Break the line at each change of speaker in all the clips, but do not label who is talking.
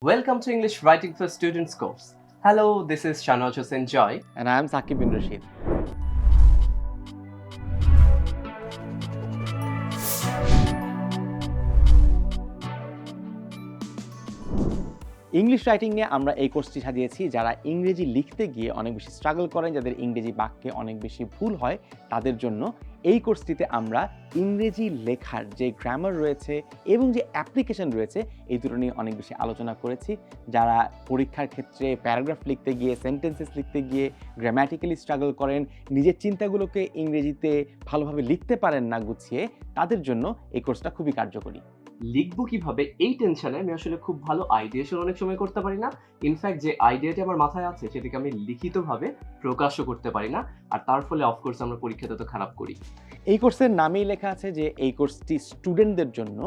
Welcome to English Writing for Students course. Hello, this is Shanoj Hossain Joy.
And I am Saqib bin Rashid. English writing নিয়ে আমরা এই কোর্সটি সাজিয়েছি যারা ইংরেজি লিখতে গিয়ে অনেক বেশি স্ট্রাগল করেন, যাদের ইংরেজি বাক্যে অনেক বেশি ভুল হয় তাদের জন্য এই কোর্সটিতে আমরা ইংরেজি লেখার যে গ্রামার রয়েছে এবং যে অ্যাপ্লিকেশন রয়েছে এই দুটো নিয়ে অনেক বেশি আলোচনা করেছি। যারা পরীক্ষার ক্ষেত্রে প্যারাগ্রাফ লিখতে গিয়ে সেন্টেন্সেস লিখতে গিয়ে গ্রামাটিক্যালি স্ট্রাগল করেন, নিজের চিন্তাগুলোকে ইংরেজিতে ভালোভাবে লিখতে পারেন না গুছিয়ে, তাদের জন্য এই কোর্সটা খুবই কার্যকরী।
লিখবো কিভাবে এই টেনশনে আমি আসলে খুব ভালো আইডিয়েশন অনেক সময় করতে পারি না। ইনফ্যাক্ট যে আইডিয়াটি আমার মাথায় আছে সেটাকে আমি লিখিতভাবে প্রকাশও করতে পারি না, আর তার ফলে অফকোর্স আমরা পরীক্ষাতে তো খারাপ করি।
এই কোর্সের নামেই লেখা আছে যে এই কোর্সটি স্টুডেন্টদের জন্য,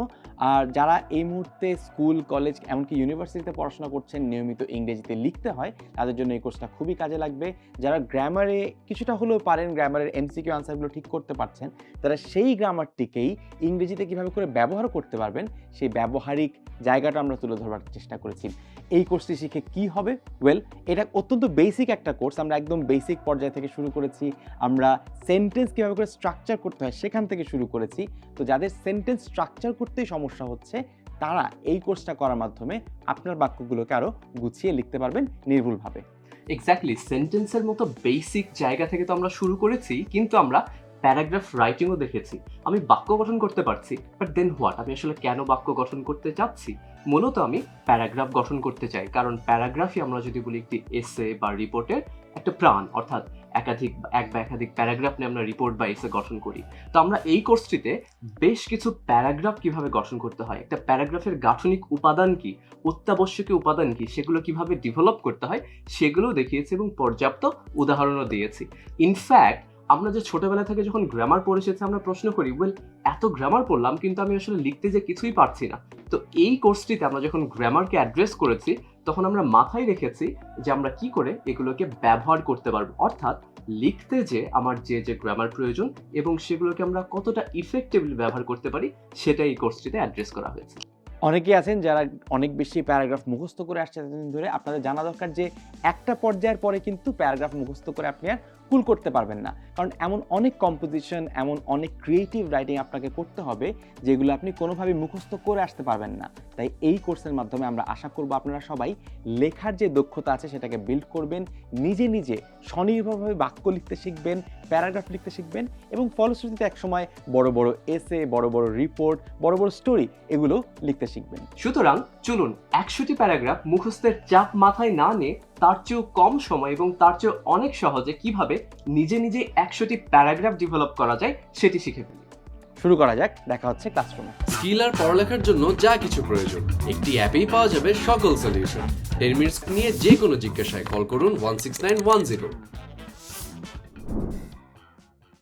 আর যারা এই মুহূর্তে স্কুল, কলেজ, এমনকি ইউনিভার্সিটিতে পড়াশোনা করছেন, নিয়মিত ইংরেজিতে লিখতে হয়, তাদের জন্য এই কোর্সটা খুবই কাজে লাগবে। যারা গ্রামারে কিছুটা হলেও পারেন, গ্রামারের এমসিকিউ আনসারগুলো ঠিক করতে পারছেন, তারা সেই গ্রামারটিকেই ইংরেজিতে কীভাবে করে ব্যবহার করতে পারবেন সেই ব্যবহারিক জায়গাটা আমরা তুলে ধরবার চেষ্টা করেছি। এই কোর্সটি শিখে কি হবে? এটা অত্যন্ত বেসিক একটা কোর্স। আমরা একদম বেসিক পর্যায় থেকে শুরু করেছি। আমরা সেন্টেন্স কীভাবে করে স্ট্রাকচার করতে হয় সেখান থেকে শুরু করেছি। তো যাদের সেন্টেন্স স্ট্রাকচার করতেই সমস্যা হচ্ছে তারা এই কোর্সটা করার মাধ্যমে আপনার বাক্যগুলোকে আরও গুছিয়ে লিখতে পারবেন নির্ভুলভাবে।
এক্স্যাক্টলি, সেন্টেন্সের মতো বেসিক জায়গা থেকে তো আমরা শুরু করেছি, কিন্তু আমরা প্যারাগ্রাফ রাইটিংও দেখেছি। আমি বাক্য গঠন করতে পারছি, বাট দেন হোয়াট? আমি আসলে কেন বাক্য গঠন করতে চাচ্ছি? মূলত আমি প্যারাগ্রাফ গঠন করতে চাই, কারণ প্যারাগ্রাফই আমরা যদি বলি একটি এসে বা রিপোর্টের একটা প্রাণ, অর্থাৎ এক বা একাধিক প্যারাগ্রাফ নিয়ে আমরা রিপোর্ট বা এসে গঠন করি। তো আমরা এই কোর্সটিতে বেশ কিছু প্যারাগ্রাফ কিভাবে গঠন করতে হয়, একটা প্যারাগ্রাফের গাঠনিক উপাদান কি, অত্যাবশ্যকীয় উপাদান কি, সেগুলো কিভাবে ডেভেলপ করতে হয় সেগুলো দেখিয়েছি এবং পর্যাপ্ত উদাহরণও দিয়েছি। ইনফ্যাক্ট আমরা যে ছোটবেলা থেকে যখন গ্রামার পড়ে এসেছি আমরা প্রশ্ন করি, এত গ্রামার পড়লাম কিন্তু আমি আসলে লিখতে যে কিছুই পারছি না। তো এই কোর্সটিতে আমরা যখন গ্রামারকে অ্যাড্রেস করেছি তখন আমরা মাথায় রেখেছি যে আমরা কি করে এগুলোকে ব্যবহার করতে পারবো, অর্থাৎ লিখতে যে আমার যে গ্রামার প্রয়োজন এবং সেগুলোকে আমরা কতটা ইফেক্টিভলি ব্যবহার করতে পারি সেটা এই কোর্সটিতে অ্যাড্রেস করা হয়েছে।
অনেকেই আছেন যারা অনেক বেশি প্যারাগ্রাফ মুখস্থ করে আসছে এতদিন ধরে। আপনাদের জানা দরকার যে একটা পর্যায়ের পরে কিন্তু প্যারাগ্রাফ মুখস্থ করে আপনি আর কুল করতে পারবেন না, কারণ এমন অনেক কম্পোজিশন, এমন অনেক ক্রিয়েটিভ রাইটিং আপনাকে করতে হবে যেগুলো আপনি কোনোভাবে মুখস্থ করে আসতে পারবেন না। তাই এই কোর্সের মাধ্যমে আমরা আশা করব আপনারা সবাই লেখার যে দক্ষতা আছে সেটাকে বিল্ড করবেন, নিজে নিজে স্বনির্ভরভাবে বাক্য লিখতে শিখবেন, প্যারাগ্রাফ লিখতে শিখবেন এবং ফলশ্রুতিতে একসময় বড় বড় এসে, বড় বড় রিপোর্ট, বড় বড় স্টোরি এগুলো লিখতে শিখবেন।
সুতরাং চলুন 100টি প্যারাগ্রাফ মুখস্থের চাপ মাথায় না নিয়ে তার চেয়েও কম সময় এবং তার চেয়েও অনেক সহজে কিভাবে নিজে নিজে 100টি প্যারাগ্রাফ ডেভেলপ করা যায় সেটি শিখে ফেলি।
শুরু করা যাক, দেখা হচ্ছে ক্লাসরুমে।
স্কিল আর পড়ালেখার জন্য যা কিছু প্রয়োজন একটি অ্যাপেই পাওয়া যাবে সকল সলিউশন। 10 মিনিটস নিয়ে যে কোনো জিজ্ঞাসায় কল করুন 16910।